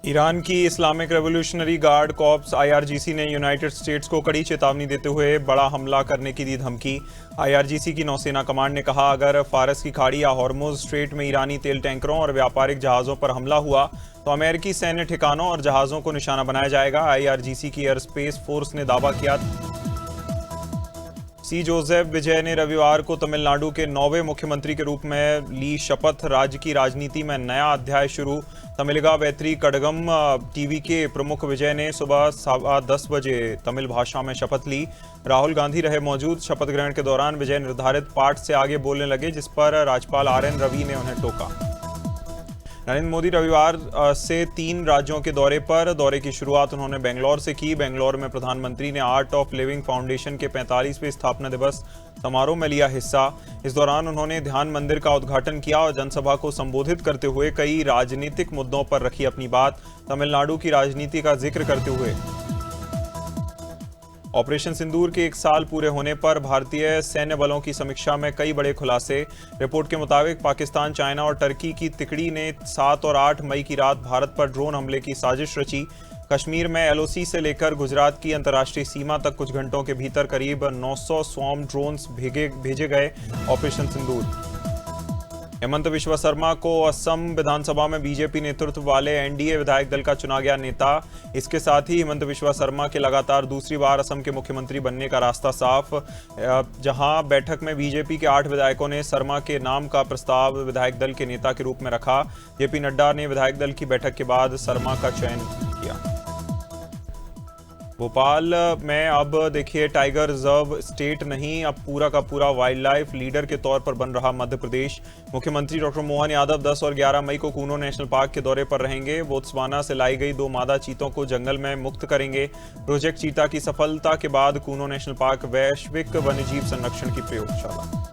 Iran की Islamic revolutionary guard corps IRGC ने United states को कड़ी चेतावनी देते हुए बड़ा हमला करने की दी धमकी। आईआरजीसी की नौसेना कमांड ने कहा, अगर फारस की खाड़ी या हॉर्मुज स्ट्रेट में ईरानी तेल टैंकरों और व्यापारिक जहाज़ों पर हमला हुआ तो अमेरिकी सैन्य ठिकानों और जहाज़ों को निशाना बनाया जाएगा। आईआरजीसी की एयर स्पेस फोर्स ने दावा किया। सी जोसेफ विजय ने रविवार को तमिलनाडु के 9वें मुख्यमंत्री के रूप में ली शपथ। राज्य की राजनीति में नया अध्याय शुरू। तमिलगा वेत्री कड़गम टीवी के प्रमुख विजय ने सुबह 10:15 बजे तमिल भाषा में शपथ ली। राहुल गांधी रहे मौजूद। शपथ ग्रहण के दौरान विजय निर्धारित पाठ से आगे बोलने लगे, जिस पर राज्यपाल आरएन रवि ने उन्हें टोका। नरेंद्र मोदी रविवार से 3 राज्यों के दौरे की शुरुआत उन्होंने बेंगलौर से की। बेंगलौर में प्रधानमंत्री ने आर्ट ऑफ लिविंग फाउंडेशन के 45वें स्थापना दिवस समारोह में लिया हिस्सा। इस दौरान उन्होंने ध्यान मंदिर का उद्घाटन किया और जनसभा को संबोधित करते हुए कई राजनीतिक मुद्दों पर रखी अपनी बात। तमिलनाडु की राजनीति का जिक्र करते हुए ऑपरेशन सिंदूर के 1 साल पूरे होने पर भारतीय सैन्य बलों की समीक्षा में कई बड़े खुलासे। रिपोर्ट के मुताबिक पाकिस्तान, चाइना और टर्की की तिकड़ी ने 7 और 8 मई की रात भारत पर ड्रोन हमले की साजिश रची। कश्मीर में एलओसी से लेकर गुजरात की अंतर्राष्ट्रीय सीमा तक कुछ घंटों के भीतर करीब 900 स्वॉर्म ड्रोन्स भेजे गए। ऑपरेशन सिंदूर। हेमंत बिस्वा शर्मा को असम विधानसभा में बीजेपी नेतृत्व वाले एनडीए विधायक दल का चुना गया नेता। इसके साथ ही हेमंत बिस्वा शर्मा के लगातार दूसरी बार असम के मुख्यमंत्री बनने का रास्ता साफ। जहां बैठक में बीजेपी के 8 विधायकों ने शर्मा के नाम का प्रस्ताव विधायक दल के नेता के रूप में रखा। जेपी नड्डा ने विधायक दल की बैठक के बाद शर्मा का चयन किया। भोपाल में अब देखिए टाइगर रिजर्व स्टेट नहीं, अब पूरा का पूरा वाइल्ड लाइफ लीडर के तौर पर बन रहा मध्य प्रदेश। मुख्यमंत्री डॉक्टर मोहन यादव 10 और 11 मई को कूनो नेशनल पार्क के दौरे पर रहेंगे। बोत्सवाना से लाई गई 2 मादा चीतों को जंगल में मुक्त करेंगे। प्रोजेक्ट चीता की सफलता के बाद कूनो नेशनल पार्क वैश्विक वन्यजीव संरक्षण की प्रयोगशाला।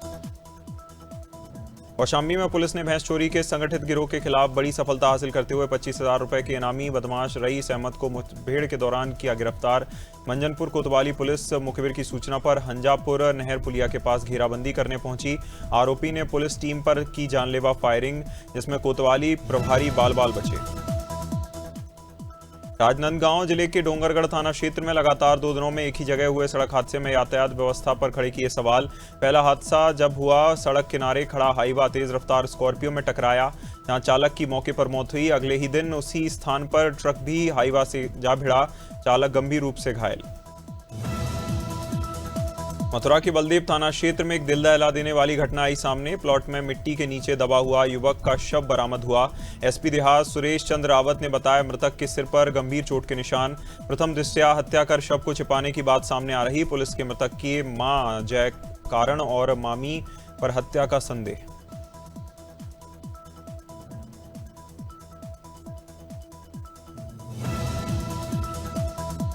कौशाम्बी में पुलिस ने भैंस चोरी के संगठित गिरोह के खिलाफ बड़ी सफलता हासिल करते हुए 25,000 रुपए के इनामी बदमाश रईस अहमद को मुठभेड़ के दौरान किया गिरफ्तार। मंजनपुर कोतवाली पुलिस मुखबिर की सूचना पर हंजापुर नहर पुलिया के पास घेराबंदी करने पहुंची। आरोपी ने पुलिस टीम पर की जानलेवा फायरिंग, जिसमें कोतवाली प्रभारी बाल बाल बचे। राजनांदगांव जिले के डोंगरगढ़ थाना क्षेत्र में लगातार 2 दिनों में एक ही जगह हुए सड़क हादसे में यातायात व्यवस्था पर खड़े किए सवाल। पहला हादसा जब हुआ, सड़क किनारे खड़ा हाईवा तेज रफ्तार स्कॉर्पियो में टकराया, जहां चालक की मौके पर मौत हुई। अगले ही दिन उसी स्थान पर ट्रक भी हाईवा से जा भिड़ा, चालक गंभीर रूप से घायल। मथुरा के बलदेव थाना क्षेत्र में एक दिल दहला देने वाली घटना आई सामने। प्लॉट में मिट्टी के नीचे दबा हुआ युवक का शव बरामद हुआ। एसपी देहात सुरेश चंद्र रावत ने बताया, मृतक के सिर पर गंभीर चोट के निशान। प्रथम दृष्टया हत्या कर शव को छिपाने की बात सामने आ रही। पुलिस के मृतक की मां जय कारण और मामी पर हत्या का संदेह।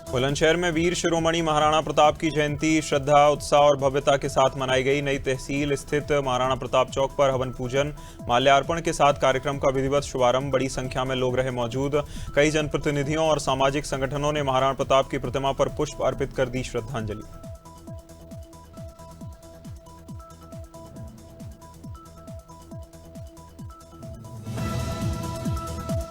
बुलंदशहर में वीर शिरोमणि महाराणा प्रताप की जयंती श्रद्धा, उत्साह और भव्यता के साथ मनाई गई। नई तहसील स्थित महाराणा प्रताप चौक पर हवन पूजन, माल्यार्पण के साथ कार्यक्रम का विधिवत शुभारंभ। बड़ी संख्या में लोग रहे मौजूद। कई जनप्रतिनिधियों और सामाजिक संगठनों ने महाराणा प्रताप की प्रतिमा पर पुष्प अर्पित कर दी श्रद्धांजलि।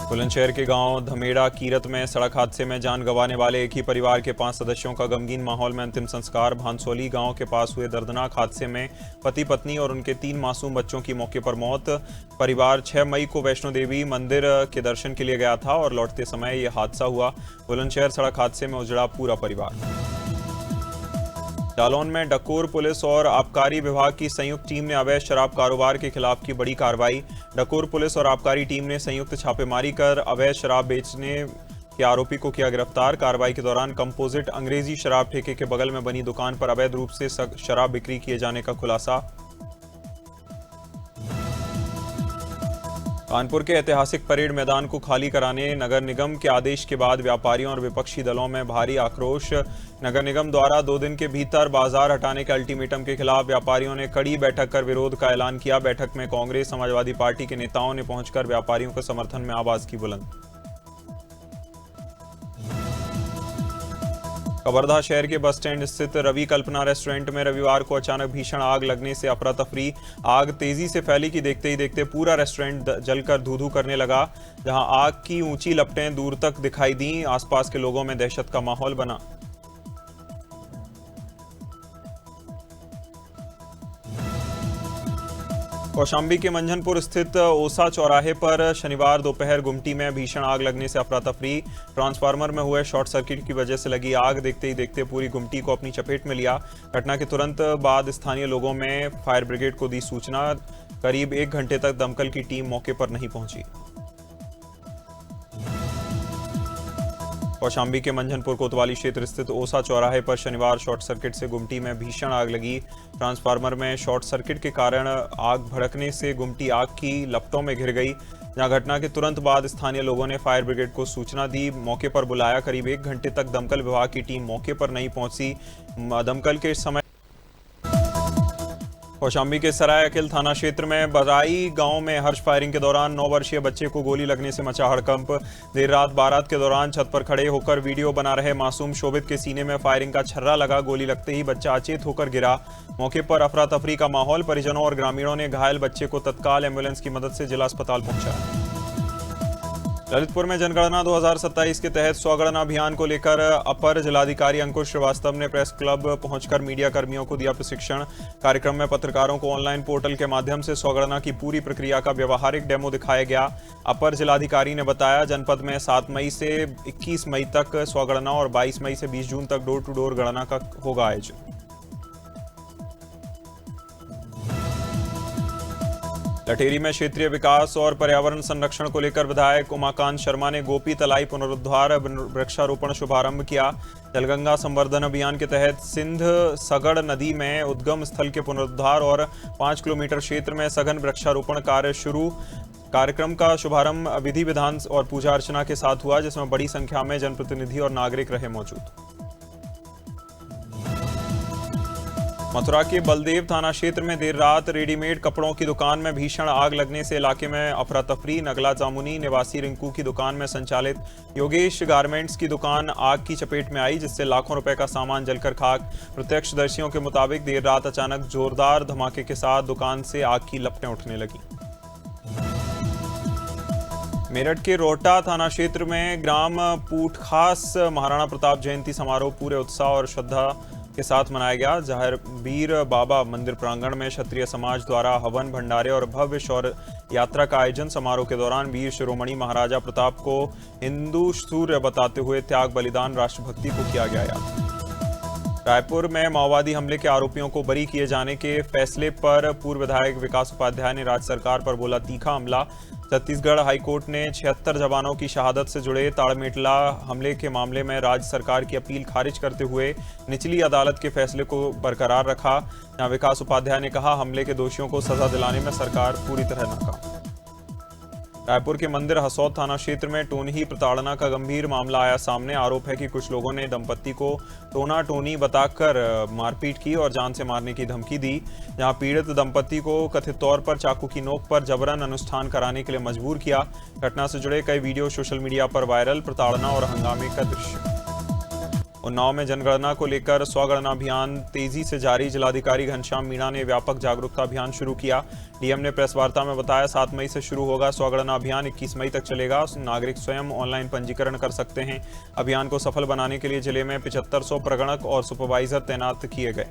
बुलंदशहर के गांव धमेड़ा कीरत में सड़क हादसे में जान गंवाने वाले एक ही परिवार के 5 सदस्यों का गमगीन माहौल में अंतिम संस्कार। भानसोली गांव के पास हुए दर्दनाक हादसे में पति पत्नी और उनके 3 मासूम बच्चों की मौके पर मौत। परिवार 6 मई को वैष्णो देवी मंदिर के दर्शन के लिए गया था और लौटते समय यह हादसा हुआ। बुलंदशहर सड़क हादसे में उजड़ा पूरा परिवार। जालौन में डकोर पुलिस और आबकारी विभाग की संयुक्त टीम ने अवैध शराब कारोबार के खिलाफ की बड़ी कार्रवाई। डकोर पुलिस और आबकारी टीम ने संयुक्त छापेमारी कर अवैध शराब बेचने के आरोपी को किया गिरफ्तार। कार्रवाई के दौरान कंपोजिट अंग्रेजी शराब ठेके के बगल में बनी दुकान पर अवैध रूप से शराब बिक्री किए जाने का खुलासा। कानपुर के ऐतिहासिक परेड मैदान को खाली कराने नगर निगम के आदेश के बाद व्यापारियों और विपक्षी दलों में भारी आक्रोश। नगर निगम द्वारा 2 दिन के भीतर बाजार हटाने के अल्टीमेटम के खिलाफ व्यापारियों ने कड़ी बैठक कर विरोध का ऐलान किया। बैठक में कांग्रेस, समाजवादी पार्टी के नेताओं ने पहुंचकर व्यापारियों के समर्थन में आवाज की बुलंद। कवर्धा शहर के बस स्टैंड स्थित रवि कल्पना रेस्टोरेंट में रविवार को अचानक भीषण आग लगने से अफरा तफरी। आग तेजी से फैली कि देखते ही देखते पूरा रेस्टोरेंट जलकर धू-धू करने लगा। जहां आग की ऊंची लपटें दूर तक दिखाई दी, आसपास के लोगों में दहशत का माहौल बना। कौशाम्बी के मंझनपुर स्थित ओसा चौराहे पर शनिवार दोपहर गुमटी में भीषण आग लगने से अफरा तफरी। ट्रांसफार्मर में हुए शॉर्ट सर्किट की वजह से लगी आग देखते ही देखते पूरी गुमटी को अपनी चपेट में लिया। घटना के तुरंत बाद स्थानीय लोगों में फायर ब्रिगेड को दी सूचना। करीब 1 घंटे तक दमकल की टीम मौके पर नहीं पहुंची। कौशाम्बी के मंझनपुर कोतवाली क्षेत्र स्थित ओसा चौराहे पर शनिवार शॉर्ट सर्किट से गुमटी में भीषण आग लगी। ट्रांसफार्मर में शॉर्ट सर्किट के कारण आग भड़कने से गुमटी आग की लपटों में घिर गई। जहां घटना के तुरंत बाद स्थानीय लोगों ने फायर ब्रिगेड को सूचना दी, मौके पर बुलाया। करीब 1 घंटे तक दमकल विभाग की टीम मौके पर नहीं पहुंची। दमकल के समय कौशाम्बी के सराय अकिल थाना क्षेत्र में बराई गांव में हर्ष फायरिंग के दौरान 9 वर्षीय बच्चे को गोली लगने से मचा हड़कंप। देर रात बारात के दौरान छत पर खड़े होकर वीडियो बना रहे मासूम शोभित के सीने में फायरिंग का छर्रा लगा। गोली लगते ही बच्चा अचेत होकर गिरा। मौके पर अफरा तफरी का माहौल। परिजनों और ग्रामीणों ने घायल बच्चे को तत्काल एम्बुलेंस की मदद से जिला अस्पताल पहुंचाया। ललितपुर में जनगणना 2027 के तहत स्वगणना अभियान को लेकर अपर जिलाधिकारी अंकुश श्रीवास्तव ने प्रेस क्लब पहुंचकर मीडिया कर्मियों को दिया प्रशिक्षण। कार्यक्रम में पत्रकारों को ऑनलाइन पोर्टल के माध्यम से स्वगणना की पूरी प्रक्रिया का व्यवहारिक डेमो दिखाया गया। अपर जिलाधिकारी ने बताया, जनपद में 7 मई से 21 मई तक स्वगणना और 22 मई से 20 जून तक डोर टू डोर गणना का होगा आयोजन। लटेरी में क्षेत्रीय विकास और पर्यावरण संरक्षण को लेकर विधायक उमाकांत शर्मा ने गोपी तलाई पुनरुद्धार वृक्षारोपण शुभारंभ किया। जलगंगा संवर्धन अभियान के तहत सिंध सगड़ नदी में उद्गम स्थल के पुनरुद्धार और 5 किलोमीटर क्षेत्र में सघन वृक्षारोपण कार्य शुरू। कार्यक्रम का शुभारंभ विधि विधान और पूजा अर्चना के साथ हुआ, जिसमें बड़ी संख्या में जनप्रतिनिधि और नागरिक रहे मौजूद। मथुरा के बलदेव थाना क्षेत्र में देर रात रेडीमेड कपड़ों की दुकान में भीषण आग लगने से इलाके में अफरा तफरी। नगला जामुनी निवासी रिंकू की दुकान में संचालित योगेश गारमेंट्स की दुकान आग की चपेट में आई, जिससे लाखों रुपए का सामान जलकर खाक। प्रत्यक्षदर्शियों के मुताबिक देर रात अचानक जोरदार धमाके के साथ दुकान से आग की लपटें उठने लगी। मेरठ के रोहटा थाना क्षेत्र में ग्राम पूठखास महाराणा प्रताप जयंती समारोह पूरे उत्साह और श्रद्धा के साथ मनाया गया। जहांगीर बाबा मंदिर प्रांगण में क्षत्रिय समाज द्वारा हवन भंडारे और भव्य शौर्य यात्रा का आयोजन। समारोह के दौरान वीर शिरोमणि महाराजा प्रताप को हिंदू सूर्य बताते हुए त्याग बलिदान राष्ट्रभक्ति को किया गया। रायपुर में माओवादी हमले के आरोपियों को बरी किए जाने के फैसले पर पूर्व विधायक विकास उपाध्याय ने राज्य सरकार पर बोला तीखा हमला। छत्तीसगढ़ हाईकोर्ट ने 76 जवानों की शहादत से जुड़े ताड़मेटला हमले के मामले में राज्य सरकार की अपील खारिज करते हुए निचली अदालत के फैसले को बरकरार रखा। जहां विकास उपाध्याय ने कहा, हमले के दोषियों को सजा दिलाने में सरकार पूरी तरह नाकाम। रायपुर के मंदिर हसौद थाना क्षेत्र में टोनही प्रताड़ना का गंभीर मामला आया सामने। आरोप है कि कुछ लोगों ने दंपत्ति को टोना टोनी बताकर मारपीट की और जान से मारने की धमकी दी। जहां पीड़ित दंपत्ति को कथित तौर पर चाकू की नोक पर जबरन अनुष्ठान कराने के लिए मजबूर किया। घटना से जुड़े कई वीडियो सोशल मीडिया पर वायरल। प्रताड़ना और हंगामे का दृश्य। उन्नाव में जनगणना को लेकर स्वगणना अभियान तेजी से जारी। जिलाधिकारी घनश्याम मीणा ने व्यापक जागरूकता अभियान शुरू किया। डीएम ने प्रेस वार्ता में बताया, 7 मई से शुरू होगा स्वगणना अभियान, 21 मई तक चलेगा। नागरिक स्वयं ऑनलाइन पंजीकरण कर सकते हैं। अभियान को सफल बनाने के लिए जिले में 7500 प्रगणक और सुपरवाइजर तैनात किए गए।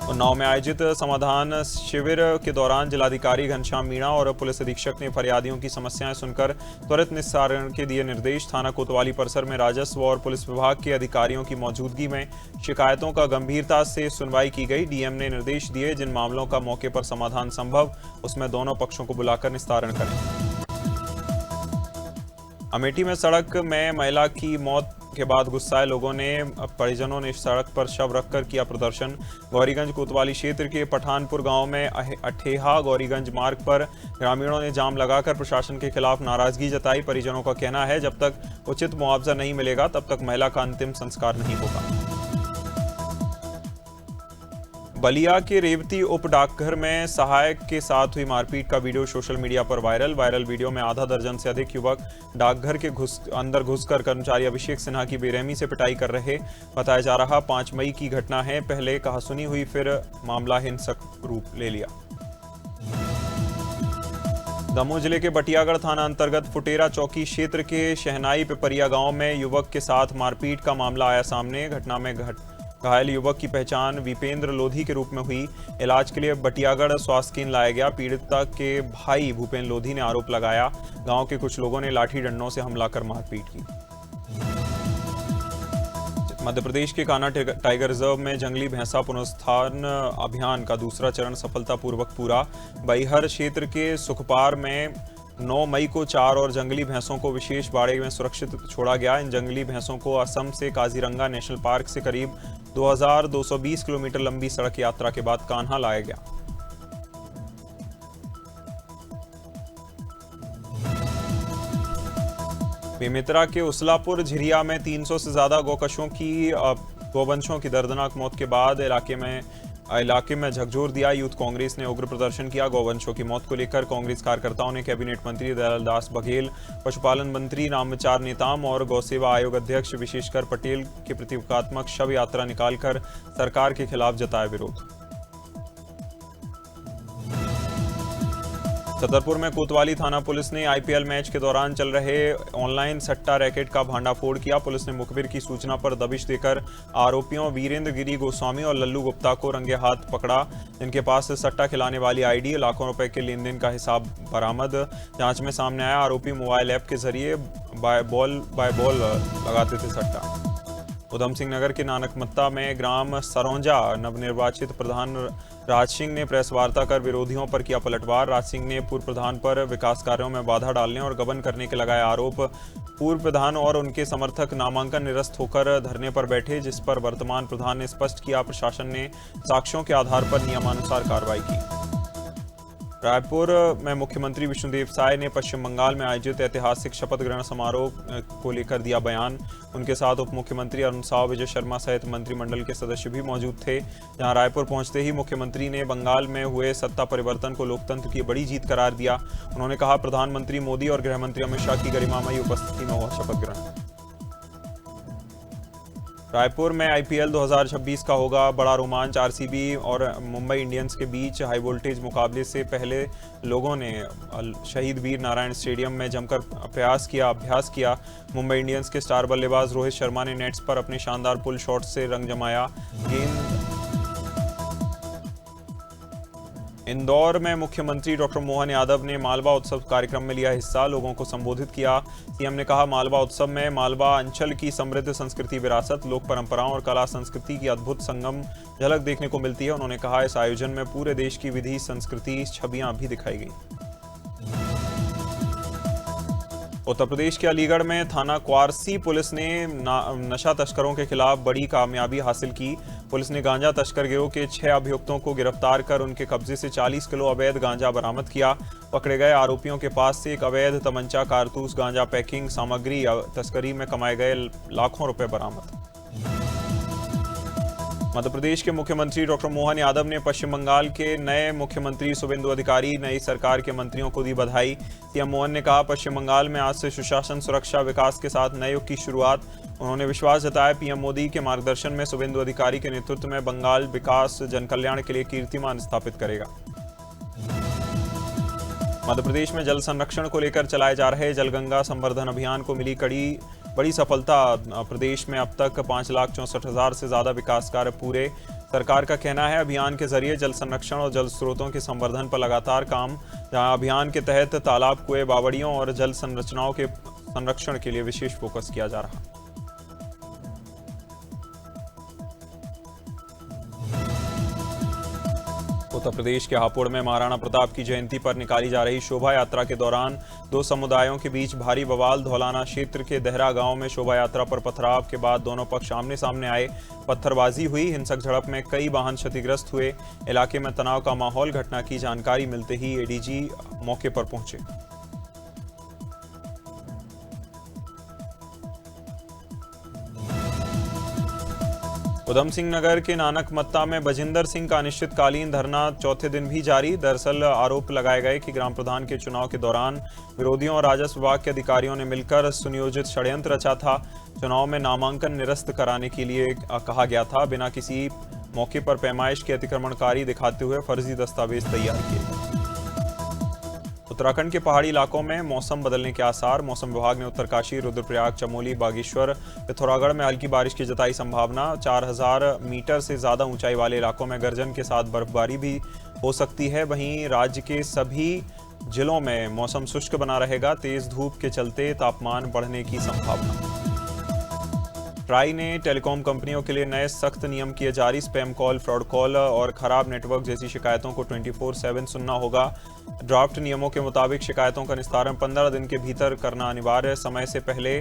उन्नाव में आयोजित समाधान शिविर के दौरान जिलाधिकारी घनश्याम मीणा और पुलिस अधीक्षक ने फरियादियों की समस्याएं सुनकर त्वरित निस्तारण के दिए निर्देश। थाना कोतवाली परिसर में राजस्व और पुलिस विभाग के अधिकारियों की मौजूदगी में शिकायतों का गंभीरता से सुनवाई की गई। डीएम ने निर्देश दिए, जिन मामलों का मौके पर समाधान संभव, उसमें दोनों पक्षों को बुलाकर निस्तारण करें। अमेठी में सड़क में महिला की मौत के बाद गुस्साए लोगों ने परिजनों ने सड़क पर शव रखकर किया प्रदर्शन। गौरीगंज कोतवाली क्षेत्र के पठानपुर गांव में अठेहा गौरीगंज मार्ग पर ग्रामीणों ने जाम लगाकर प्रशासन के खिलाफ नाराजगी जताई। परिजनों का कहना है, जब तक उचित मुआवजा नहीं मिलेगा तब तक महिला का अंतिम संस्कार नहीं होगा। बलिया के रेवती उप डाकघर में सहायक के साथ हुई मारपीट का वीडियो सोशल मीडिया पर वायरल वीडियो में आधा दर्जन से अधिक युवक डाकघर के अंदर घुसकर कर्मचारी अभिषेक सिन्हा की बेरहमी से पिटाई कर रहे बताया जा रहा। 5 मई की घटना है, पहले कहासुनी हुई, फिर मामला हिंसक रूप ले लिया। दमोह जिले के बटियागढ़ थाना अंतर्गत फुटेरा चौकी क्षेत्र के शहनाई पिपरिया गांव में युवक के साथ मारपीट का मामला आया सामने। घटना में घायल युवक की पहचान विपेंद्र लोधी के रूप में हुई। इलाज के लिए बटियागढ़ स्वास्थ्य केंद्र लाया गया। पीड़िता के भाई भूपेंद्र लोधी ने आरोप लगाया, गांव के कुछ लोगों ने लाठी डंडों से हमला कर मारपीट की। मध्य प्रदेश के कान्हा टाइगर रिजर्व में जंगली भैंसा पुनरुत्थान अभियान का दूसरा चरण सफलतापूर्वक पूरा। बैहर क्षेत्र के सुखपार में 9 मई को 4 और जंगली भैंसों को विशेष बाड़े में सुरक्षित छोड़ा गया। इन जंगली भैंसों को असम से काजीरंगा नेशनल पार्क से करीब 2220 किलोमीटर लंबी सड़क यात्रा के बाद कान्हा लाया गया। बेमेतरा के उसलापुर झिरिया में 300 से ज्यादा गौवंशों की दर्दनाक मौत के बाद इलाके में झकझोर दिया। यूथ कांग्रेस ने उग्र प्रदर्शन किया। गौवंशों की मौत को लेकर कांग्रेस कार्यकर्ताओं ने कैबिनेट मंत्री दयालदास बघेल, पशुपालन मंत्री रामविचार नेताम और गौसेवा आयोग अध्यक्ष विशेषकर पटेल के प्रतीकात्मक शव यात्रा निकालकर सरकार के खिलाफ जताया विरोध। छतरपुर में कोतवाली थाना पुलिस ने आईपीएल मैच के दौरान चल रहे ऑनलाइन सट्टा रैकेट का भांडाफोड़ किया। पुलिस ने मुखबिर की सूचना पर दबिश देकर आरोपियों वीरेंद्र गिरी गोस्वामी और लल्लू गुप्ता को रंगे हाथ पकड़ा, जिनके पास से सट्टा खिलाने वाली आईडी, लाखों रुपए के लेन देन का हिसाब बरामद। जांच में सामने आया, आरोपी मोबाइल ऐप के जरिए बाय बॉल लगाते थे सट्टा। उधम सिंह नगर के नानकमत्ता में ग्राम सरौंजा नवनिर्वाचित प्रधान राज सिंह ने प्रेस वार्ता कर विरोधियों पर किया पलटवार। राज सिंह ने पूर्व प्रधान पर विकास कार्यों में बाधा डालने और गबन करने के लगाए आरोप। पूर्व प्रधान और उनके समर्थक नामांकन निरस्त होकर धरने पर बैठे, जिस पर वर्तमान प्रधान ने स्पष्ट किया प्रशासन ने साक्ष्यों के आधार पर नियमानुसार कार्रवाई की। रायपुर में मुख्यमंत्री विष्णुदेव साय ने पश्चिम बंगाल में आयोजित ऐतिहासिक शपथ ग्रहण समारोह को लेकर दिया बयान। उनके साथ उप मुख्यमंत्री अरुण साव, विजय शर्मा सहित मंत्रिमंडल के सदस्य भी मौजूद थे। जहां रायपुर पहुंचते ही मुख्यमंत्री ने बंगाल में हुए सत्ता परिवर्तन को लोकतंत्र की बड़ी जीत करार दिया। उन्होंने कहा, प्रधानमंत्री मोदी और गृह मंत्री अमित शाह की गरिमामयी उपस्थिति में हुआ शपथ ग्रहण। रायपुर में आईपीएल 2026 का होगा बड़ा रोमांच। आरसीबी और मुंबई इंडियंस के बीच हाई वोल्टेज मुकाबले से पहले लोगों ने शहीद वीर नारायण स्टेडियम में जमकर अभ्यास किया। मुंबई इंडियंस के स्टार बल्लेबाज रोहित शर्मा ने नेट्स पर अपने शानदार पुल शॉट से रंग जमाया। इंदौर में मुख्यमंत्री डॉक्टर मोहन यादव ने मालवा उत्सव कार्यक्रम में लिया हिस्सा, लोगों को संबोधित किया। सीएम ने कहा, मालवा उत्सव में मालवा अंचल की समृद्ध संस्कृति, विरासत, लोक परंपराओं और कला संस्कृति की अद्भुत संगम झलक देखने को मिलती है। उन्होंने कहा, इस आयोजन में पूरे देश की विधि, संस्कृति, छवियां भी दिखाई गई। उत्तर प्रदेश के अलीगढ़ में थाना क्वारसी पुलिस ने नशा तस्करों के खिलाफ बड़ी कामयाबी हासिल की। पुलिस ने गांजा तस्कर गिरोह के 6 अभियुक्तों को गिरफ्तार कर उनके कब्जे से 40 किलो अवैध गांजा बरामद किया। पकड़े गए आरोपियों के पास से एक अवैध तमंचा, कारतूस, गांजा पैकिंग सामग्री, तस्करी में कमाए गए लाखों रुपए बरामद। मध्य प्रदेश के मुख्यमंत्री डॉक्टर मोहन यादव ने पश्चिम बंगाल के नए मुख्यमंत्री शुभेंदु अधिकारी, नई सरकार के मंत्रियों को दी बधाई। सीएम मोहन ने कहा, पश्चिम बंगाल में आज से सुशासन, सुरक्षा, विकास के साथ नए युग की शुरुआत। उन्होंने विश्वास जताया, पीएम मोदी के मार्गदर्शन में शुभेंदु अधिकारी के नेतृत्व में बंगाल विकास, जनकल्याण के लिए कीर्तिमान स्थापित करेगा। मध्य प्रदेश में जल संरक्षण को लेकर चलाए जा रहे जलगंगा संवर्धन अभियान को मिली बड़ी सफलता। प्रदेश में अब तक 5,64,000 से ज्यादा विकास कार्य पूरे। सरकार का कहना है, अभियान के जरिए जल संरक्षण और जल स्रोतों के संवर्धन पर लगातार काम। जहां अभियान के तहत तालाब, कुएं, बावड़ियों और जल संरचनाओं के संरक्षण के लिए विशेष फोकस किया जा रहा है। उत्तर प्रदेश के हापुड़ में महाराणा प्रताप की जयंती पर निकाली जा रही शोभा यात्रा के दौरान 2 समुदायों के बीच भारी बवाल। धौलाना क्षेत्र के देहरा गांव में शोभा यात्रा पर पथराव के बाद दोनों पक्ष आमने सामने आए, पत्थरबाजी हुई। हिंसक झड़प में कई वाहन क्षतिग्रस्त हुए। इलाके में तनाव का माहौल। घटना की जानकारी मिलते ही एडीजी मौके पर पहुंचे। उधम सिंह नगर के नानक मत्ता में बजिंदर सिंह का अनिश्चितकालीन धरना चौथे दिन भी जारी। दरअसल आरोप लगाए गए कि ग्राम प्रधान के चुनाव के दौरान विरोधियों और राजस्व विभाग के अधिकारियों ने मिलकर सुनियोजित षड्यंत्र रचा था। चुनाव में नामांकन निरस्त कराने के लिए कहा गया था। बिना किसी मौके पर पैमाइश के अतिक्रमणकारी दिखाते हुए फर्जी दस्तावेज तैयार किए। उत्तराखंड के पहाड़ी इलाकों में मौसम बदलने के आसार। मौसम विभाग ने उत्तरकाशी, रुद्रप्रयाग, चमोली, बागेश्वर, पिथौरागढ़ में हल्की बारिश की जताई संभावना। 4000 मीटर से ज्यादा ऊंचाई वाले इलाकों में गर्जन के साथ बर्फबारी भी हो सकती है। वहीं राज्य के सभी जिलों में मौसम शुष्क बना रहेगा। तेज धूप के चलते तापमान बढ़ने की संभावना। ट्राई ने टेलीकॉम कंपनियों के लिए नए सख्त नियम किए जारी। स्पैम कॉल, फ्रॉड कॉल और खराब नेटवर्क जैसी शिकायतों को 24/7 सुनना होगा। ड्राफ्ट नियमों के मुताबिक शिकायतों का निस्तारण 15 दिन के भीतर करना अनिवार्य है। समय से पहले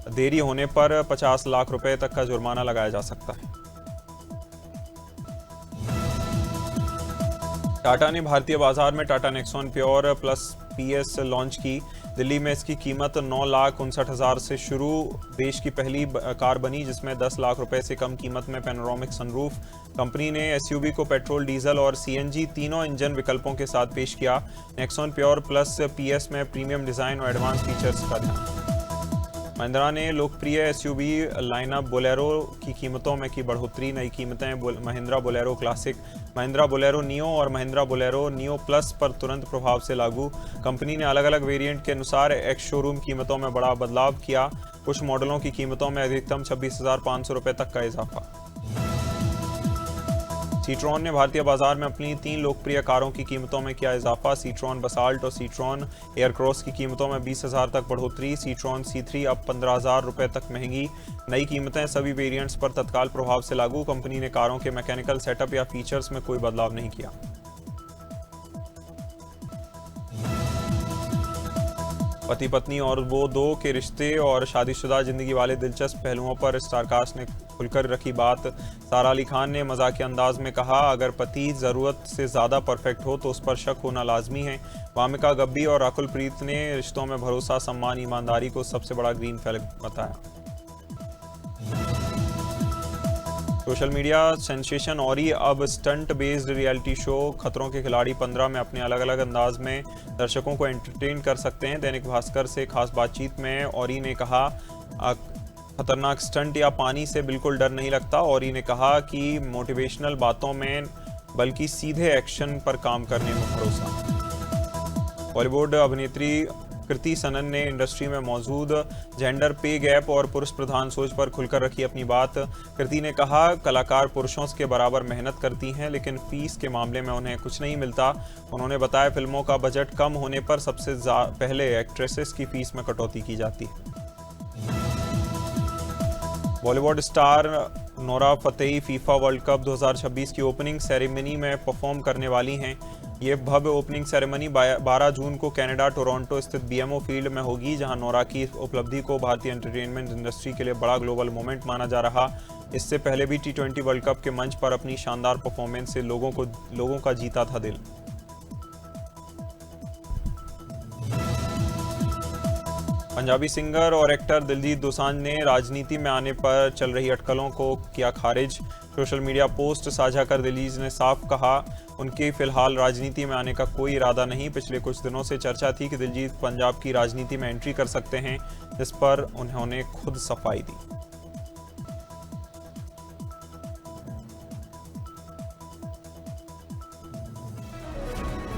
देरी होने पर 50 लाख रुपए तक का जुर्माना लगाया जा सकता है। टाटा ने भारतीय बाजार में Tata Nexon pure plus PS launch की। दिल्ली में इसकी कीमत 9,59,000 से शुरू। देश की पहली कार बनी जिसमें 10 लाख रुपए से कम कीमत में पैनोरामिक सनरूफ। कंपनी ने SUV को पेट्रोल, डीजल और CNG तीनों इंजन विकल्पों के साथ पेश किया। नेक्सॉन प्योर प्लस PS में प्रीमियम डिजाइन और एडवांस फीचर्स का ध्यान। महिंद्रा ने लोकप्रिय SUV लाइनअप बोलेरो की कीमतों में की बढ़ोतरी। नई कीमतें Mahindra Bolero classic, Mahindra Bolero neo और महिंद्रा बोलेरो नियो प्लस पर तुरंत प्रभाव से लागू। कंपनी ने अलग अलग वेरिएंट के अनुसार एक्स शोरूम कीमतों में बड़ा बदलाव किया। कुछ मॉडलों की कीमतों में अधिकतम 26,500 रुपए तक का इजाफा। सीट्रॉन ने भारतीय बाजार में अपनी 3 लोकप्रिय कारों की कीमतों में किया इजाफा। सीट्रॉन बसाल्ट और सीट्रॉन एयरक्रॉस की कीमतों में 20,000 तक बढ़ोतरी। सीट्रॉन C3 अब 15,000 रुपए तक महंगी। नई कीमतें सभी वेरिएंट्स पर तत्काल प्रभाव से लागू। कंपनी ने कारों के मैकेनिकल सेटअप या फीचर्स में कोई बदलाव नहीं किया। पति पत्नी और वो दो के रिश्ते और शादीशुदा जिंदगी वाले दिलचस्प पहलुओं पर स्टारकास्ट ने खुलकर रखी बात। सारा अली खान ने मजाकिया अंदाज में कहा, अगर पति जरूरत से ज्यादा परफेक्ट हो तो उस पर शक होना लाजमी है। वामिका गब्बी और राकुल प्रीत ने रिश्तों में भरोसा, सम्मान, ईमानदारी को सबसे बड़ा ग्रीन फ्लैग बताया। सोशल मीडिया सेंसेशन औरी अब स्टंट बेस्ड रियलिटी शो खतरों के खिलाड़ी 15 में अपने अलग अलग अंदाज में दर्शकों को एंटरटेन कर सकते हैं। दैनिक भास्कर से खास बातचीत में औरी ने कहा, खतरनाक स्टंट या पानी से बिल्कुल डर नहीं लगता। औरी ने कहा कि मोटिवेशनल बातों में बल्कि सीधे एक्शन पर काम करने में भरोसा। बॉलीवुड अभिनेत्री कृति सनन ने इंडस्ट्री में मौजूद जेंडर पे गैप और पुरुष प्रधान सोच पर खुलकर रखी अपनी बात। कृति ने कहा, कलाकार पुरुषों के बराबर मेहनत करती हैं लेकिन फीस के मामले में उन्हें कुछ नहीं मिलता। उन्होंने बताया, फिल्मों का बजट कम होने पर सबसे पहले एक्ट्रेसेस की फीस में कटौती की जाती है। Bollywood star Nora Fatehi FIFA world cup 2026 की ओपनिंग सेरेमनी में परफॉर्म करने वाली हैं। ये भव्य ओपनिंग सेरेमनी 12 जून को कनाडा टोरंटो स्थित BMO फील्ड में होगी, जहां नोरा की उपलब्धि को भारतीय एंटरटेनमेंट इंडस्ट्री के लिए बड़ा ग्लोबल मोमेंट माना जा रहा। इससे पहले भी T20 वर्ल्ड कप के मंच पर अपनी शानदार परफॉर्मेंस से लोगों का जीता था दिल। पंजाबी सिंगर और एक्टर दिलजीत दोसांझ ने राजनीति में आने पर चल रही अटकलों को किया खारिज। सोशल मीडिया पोस्ट साझा कर दिलजीत ने साफ कहा, उनके फिलहाल राजनीति में आने का कोई इरादा नहीं। पिछले कुछ दिनों से चर्चा थी कि दिलजीत पंजाब की राजनीति में एंट्री कर सकते हैं, जिस पर उन्होंने खुद सफाई दी।